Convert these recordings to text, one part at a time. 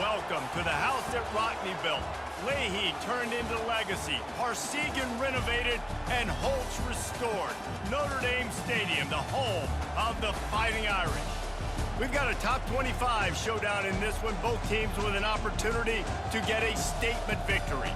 Welcome to the house that Rockney built. Leahy turned into legacy, Parsegan renovated, and Holtz restored. Notre Dame Stadium, the home of the Fighting Irish. We've got a top 25 showdown in this one, both teams with an opportunity to get a statement victory.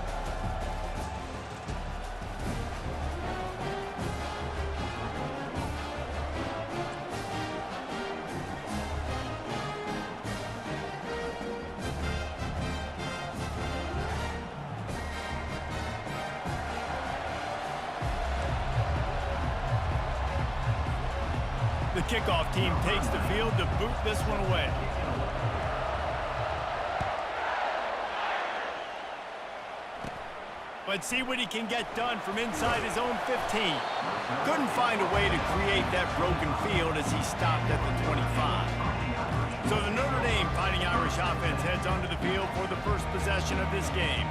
The kickoff team takes the field to boot this one away. Let's see what he can get done from inside his own 15. Couldn't find a way to create that broken field as he stopped at the 25. So the Notre Dame Fighting Irish offense heads onto the field for the first possession of this game.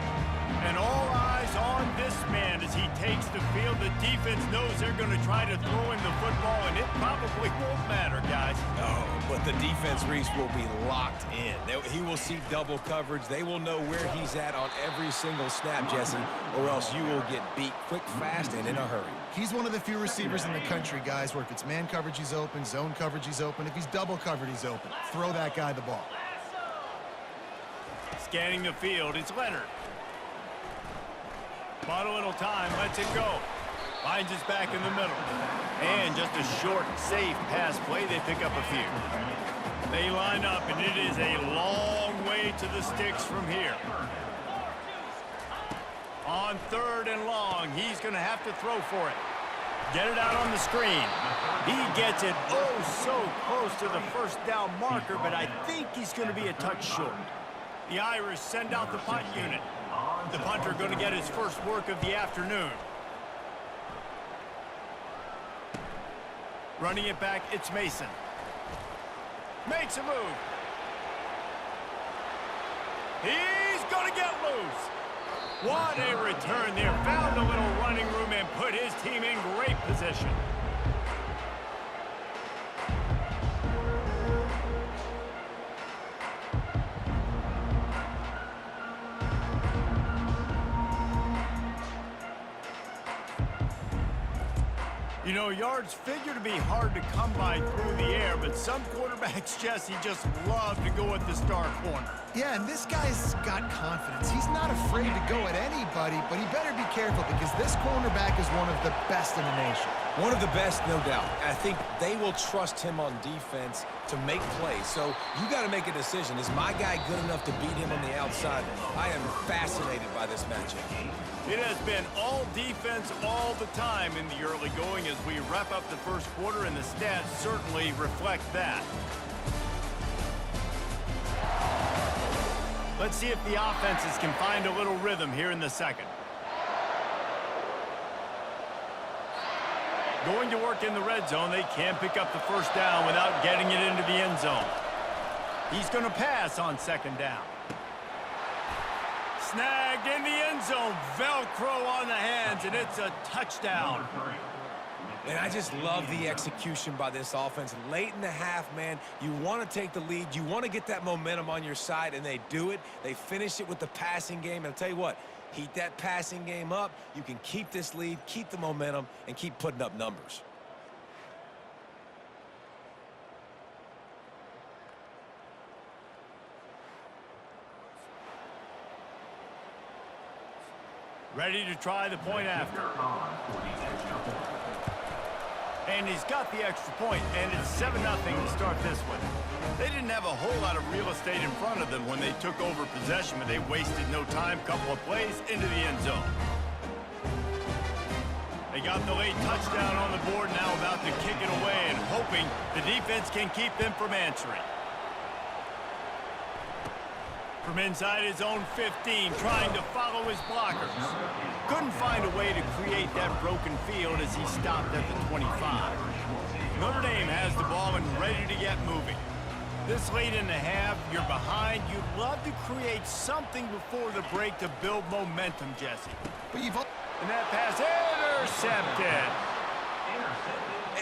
And all eyes on this man as he takes the field. The defense knows they're going to try to throw him the football, and it probably won't matter, guys. Oh, but the defense, Reese, will be locked in. He will see double coverage. They will know where he's at on every single snap, Jesse, or else you will get beat quick, fast, and in a hurry. He's one of the few receivers in the country, guys, where if it's man coverage, he's open, zone coverage, he's open. If he's double covered, he's open. Throw that guy the ball. Scanning the field, it's Leonard. Bought a little time, lets it go. Finds his back in the middle. And just a short, safe pass play, they pick up a few. They line up, and it is a long way to the sticks from here. On 3rd and long, he's going to have to throw for it. Get it out on the screen. He gets it oh so close to the first down marker, but I think he's going to be a touch short. The Irish send out the punt unit. The punter going to get his first work of the afternoon. Running it back, it's Mason. Makes a move. He's going to get loose. What a return there. Found a little running room and put his team in great position. You know, yards figure to be hard to come by through the air, but some quarterbacks, Jesse, just love to go at the star corner. Yeah, and this guy's got confidence. He's not afraid to go at anybody, but he better be careful because this cornerback is one of the best in the nation. One of the best, no doubt. I think they will trust him on defense to make plays. So you got to make a decision. Is my guy good enough to beat him on the outside? I am fascinated by this matchup. It has been all defense all the time in the early going as we wrap up the first quarter, and the stats certainly reflect that. Let's see if the offenses can find a little rhythm here in the second. Going to work in the red zone. They can't pick up the first down without getting it into the end zone. He's going to pass on 2nd down. Snagged in the end zone. Velcro on the hands, and it's a touchdown. And I just love the execution by this offense. Late in the half, man, you want to take the lead. You want to get that momentum on your side, and they do it. They finish it with the passing game. And I'll tell you what, heat that passing game up. You can keep this lead, keep the momentum, and keep putting up numbers. Ready to try the point after. And he's got the extra point, and it's 7-0 to start this one. They didn't have a whole lot of real estate in front of them when they took over possession, but they wasted no time. Couple of plays into the end zone. They got the late touchdown on the board, now about to kick it away and hoping the defense can keep them from answering. From inside his own 15, trying to follow his blockers. Couldn't find a way to create that broken field as he stopped at the 25. Notre Dame has the ball and ready to get moving. This late in the half, you're behind. You'd love to create something before the break to build momentum, Jesse. But you've... And that pass intercepted.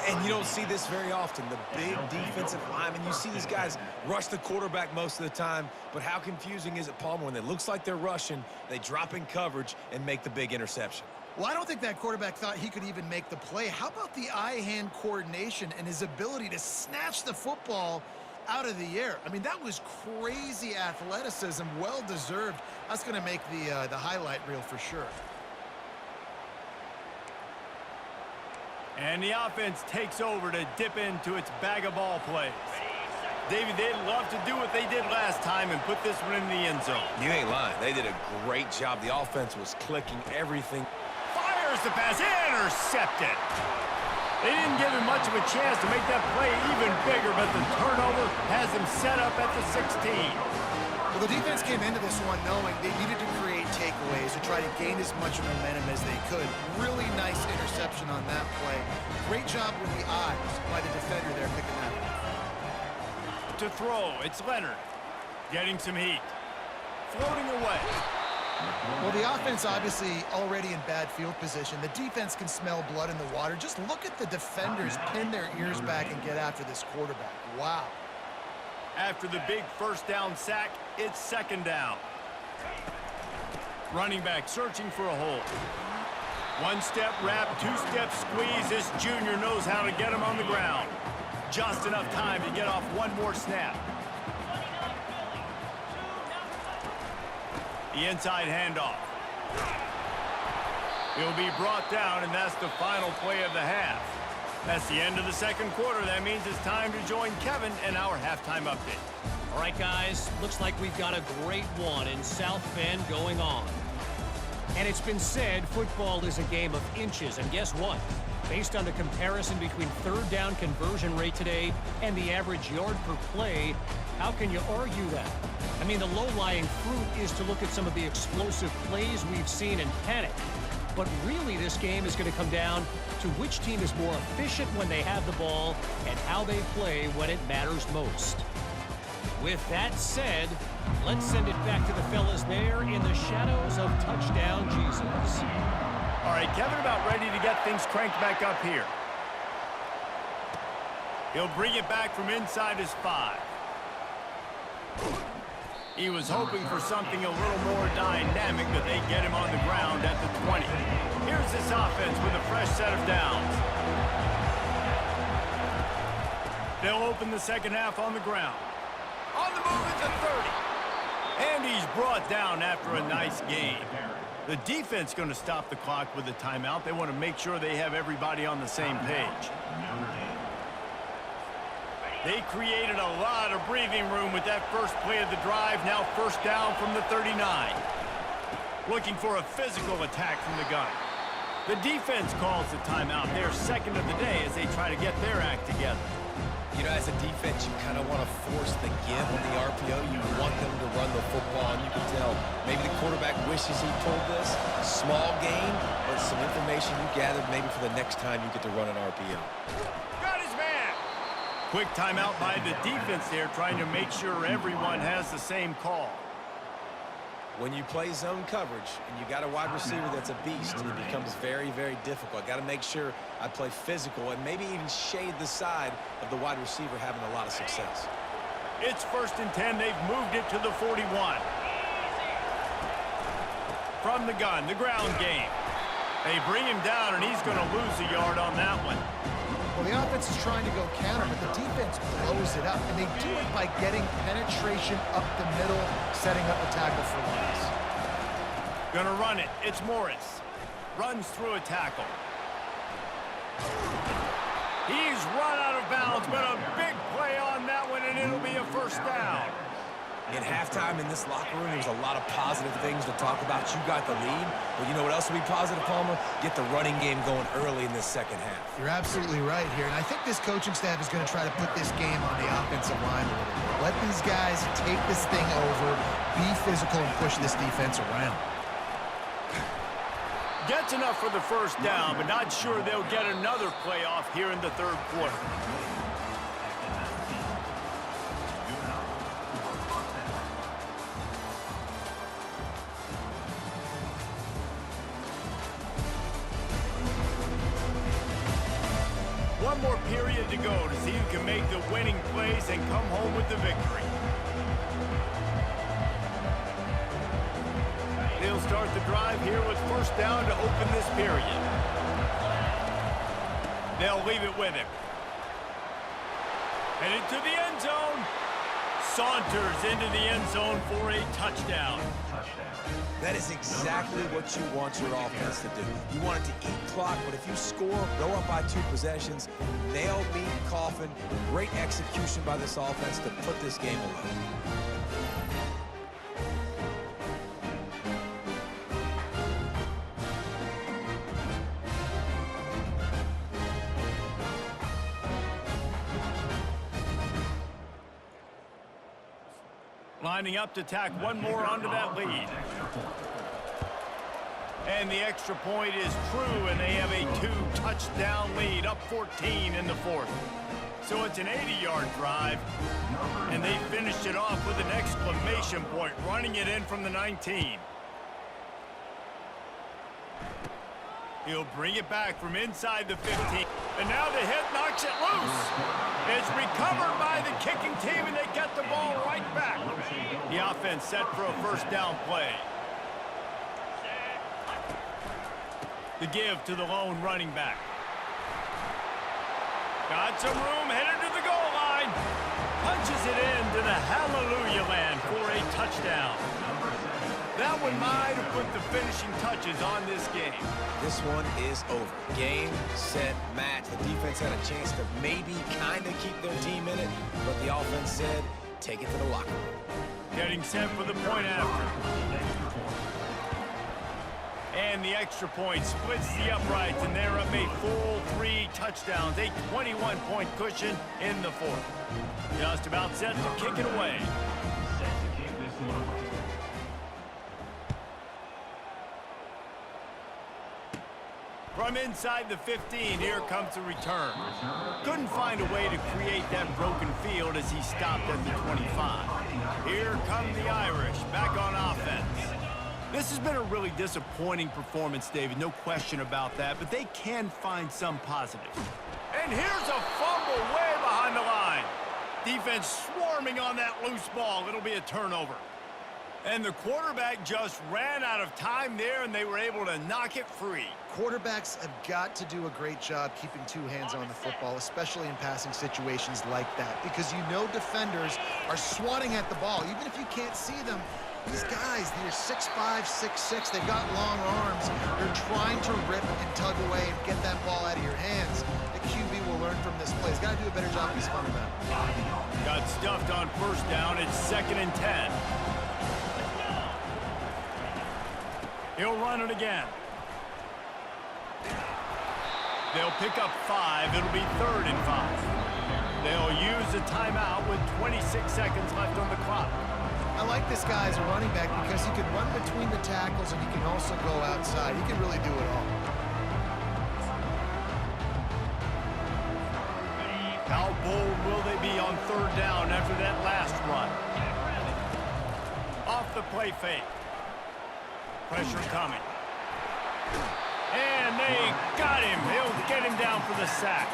And you don't see this very often. The big defensive linemen, you see these guys rush the quarterback most of the time, but how confusing is it, Palmer, when it looks like they're rushing, they drop in coverage and make the big interception? Well, I don't think that quarterback thought he could even make the play. How about the eye-hand coordination and his ability to snatch the football out of the air? I mean, that was crazy athleticism, well-deserved. That's going to make the highlight reel for sure. And the offense takes over to dip into its bag of ball plays. David, they'd love to do what they did last time and put this one in the end zone. You ain't lying. They did a great job. The offense was clicking everything. Fires the pass, intercepted. They didn't give him much of a chance to make that play even bigger, but the turnover has him set up at the 16. Well, the defense came into this one knowing they needed to create takeaways to try to gain as much momentum as they could. Really nice interception on that play. Great job with the eyes by the defender there picking that up. To throw, it's Leonard. Getting some heat. Floating away. Well, the offense obviously already in bad field position. The defense can smell blood in the water. Just look at the defenders pin their ears back and get after this quarterback. Wow. After the big first down sack, it's second down. Running back searching for a hole. One-step wrap, two-step squeeze. This junior knows how to get him on the ground. Just enough time to get off one more snap. The inside handoff. He'll be brought down, and that's the final play of the half. That's the end of the second quarter. That means it's time to join Kevin in our halftime update. All right, guys, looks like we've got a great one in South Bend going on. And it's been said football is a game of inches, and guess what? Based on the comparison between third down conversion rate today and the average yard per play, how can you argue that? I mean, the low-lying fruit is to look at some of the explosive plays we've seen and panic. But really, this game is going to come down to which team is more efficient when they have the ball and how they play when it matters most. With that said, let's send it back to the fellas there in the shadows of touchdown Jesus. All right, Kevin about ready to get things cranked back up here. He'll bring it back from inside his 5. He was hoping for something a little more dynamic, but they get him on the ground at the 20. Here's this offense with a fresh set of downs. They'll open the second half on the ground. On the move at the 30. And he's brought down after a nice game. The defense going to stop the clock with a timeout. They want to make sure they have everybody on the same page. They created a lot of breathing room with that first play of the drive. Now first down from the 39. Looking for a physical attack from the gun. The defense calls the timeout. They're second of the day as they try to get their act together. You know, as a defense, you kind of want to force the give on the RPO. You want them to run the football, and you can tell maybe the quarterback wishes he pulled this. Small gain, but some information you gathered maybe for the next time you get to run an RPO. Got his man! Quick timeout by the defense there, trying to make sure everyone has the same call. When you play zone coverage and you got a wide receiver that's a beast, it becomes very, very difficult. Got to make sure I play physical and maybe even shade the side of the wide receiver having a lot of success. It's first and 10. They've moved it to the 41. From the gun, the ground game. They bring him down, and he's going to lose a yard on that one. Well, the offense is trying to go counter, but the defense blows it up, and they do it by getting penetration up the middle, setting up a tackle for loss. Gonna run it. It's Morris. Runs through a tackle. He's run out of bounds, but a big play on that one, and it'll be a first down. In halftime in this locker room, there's a lot of positive things to talk about. You got the lead, but you know what else will be positive, Palmer? Get the running game going early in this second half. You're absolutely right here, and I think this coaching staff is going to try to put this game on the offensive line a little bit. Let these guys take this thing over, be physical, and push this defense around. Gets enough for the first down, but not sure they'll get another playoff here in the third quarter. more period to go to see who can make the winning plays and come home with the victory. They'll start the drive here with first down to open this period. They'll leave it with him. Headed to the end zone. Saunters into the end zone for a touchdown. That is exactly what you want your offense to do. You want it to eat clock, but if you score, go up by 2 possessions, nail, meet, coffin. Great execution by this offense to put this game away. Lining up to tack one more onto that lead. And the extra point is true, and they have a 2-touchdown lead, up 14 in the fourth. So it's an 80-yard drive, and they finished it off with an exclamation point, running it in from the 19. He'll bring it back from inside the 15. And now the hit knocks it loose. It's recovered by the kicking team, and they get the ball right back. The offense set for a first down play. The give to the lone running back. Got some room, headed to the goal line. Punches it into the hallelujah land for a touchdown. That one might have put the finishing touches on this game. This one is over. Game, set, match. The defense had a chance to maybe kind of keep their team in it, but the offense said, take it to the locker room. Getting set for the point after. And the extra point splits the uprights, and they're up a full 3 touchdowns, a 21-point cushion in the fourth. Just about set to kick it away. From inside the 15, here comes the return. Couldn't find a way to create that broken field as he stopped at the 25. Here come the Irish, back on offense. This has been a really disappointing performance, David, no question about that, but they can find some positives. And here's a fumble way behind the line. Defense swarming on that loose ball. It'll be a turnover. And the quarterback just ran out of time there, and they were able to knock it free. Quarterbacks have got to do a great job keeping 2 hands on the football, especially in passing situations like that, because you know defenders are swatting at the ball. Even if you can't see them, these guys, they're 6'5", 6'6", they've got long arms. They're trying to rip and tug away and get that ball out of your hands. The QB will learn from this play. He's got to do a better job of his fundamental. Got stuffed on first down. It's 2nd and 10. He'll run it again. They'll pick up 5. It'll be 3rd and 5. They'll use a timeout with 26 seconds left on the clock. I like this guy as a running back because he can run between the tackles and he can also go outside. He can really do it all. How bold will they be on 3rd down after that last run? Off the play fake. Pressure coming. And they got him. He'll get him down for the sack.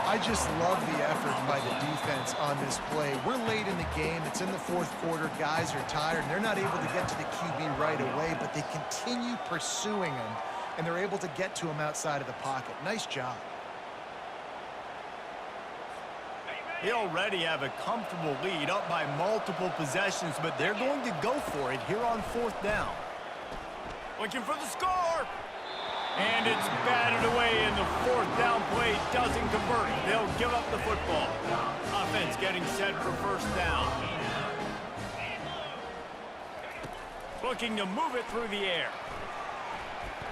I just love the effort by the defense on this play. We're late in the game. It's in the 4th quarter. Guys are tired, and they're not able to get to the QB right away, but they continue pursuing him, and they're able to get to him outside of the pocket. Nice job. They already have a comfortable lead, up by multiple possessions, but they're going to go for it here on 4th down. Looking for the score. And it's batted away, and the 4th down play doesn't convert. They'll give up the football. Offense getting set for first down. Looking to move it through the air.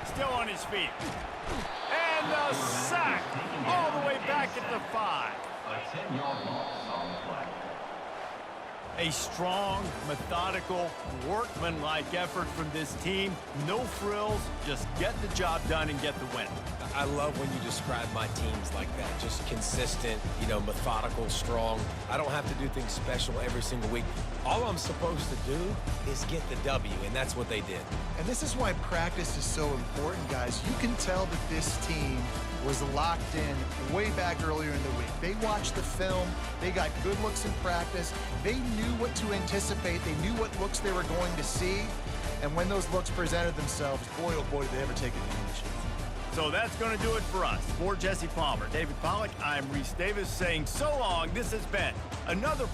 Still on his feet. And a sack all the way back at the 5. A strong, methodical, workmanlike effort from this team. No frills, just get the job done and get the win. I love when you describe my teams like that. Just consistent, you know, methodical, strong. I don't have to do things special every single week. All I'm supposed to do is get the W, and that's what they did. And this is why practice is so important, guys. You can tell that this team was locked in way back earlier in the week. They watched the film. They got good looks in practice. They knew what to anticipate. They knew what looks they were going to see. And when those looks presented themselves, boy, oh boy, did they ever take advantage. So that's going to do it for us. For Jesse Palmer, David Pollack, I'm Reese Davis saying so long. This has been another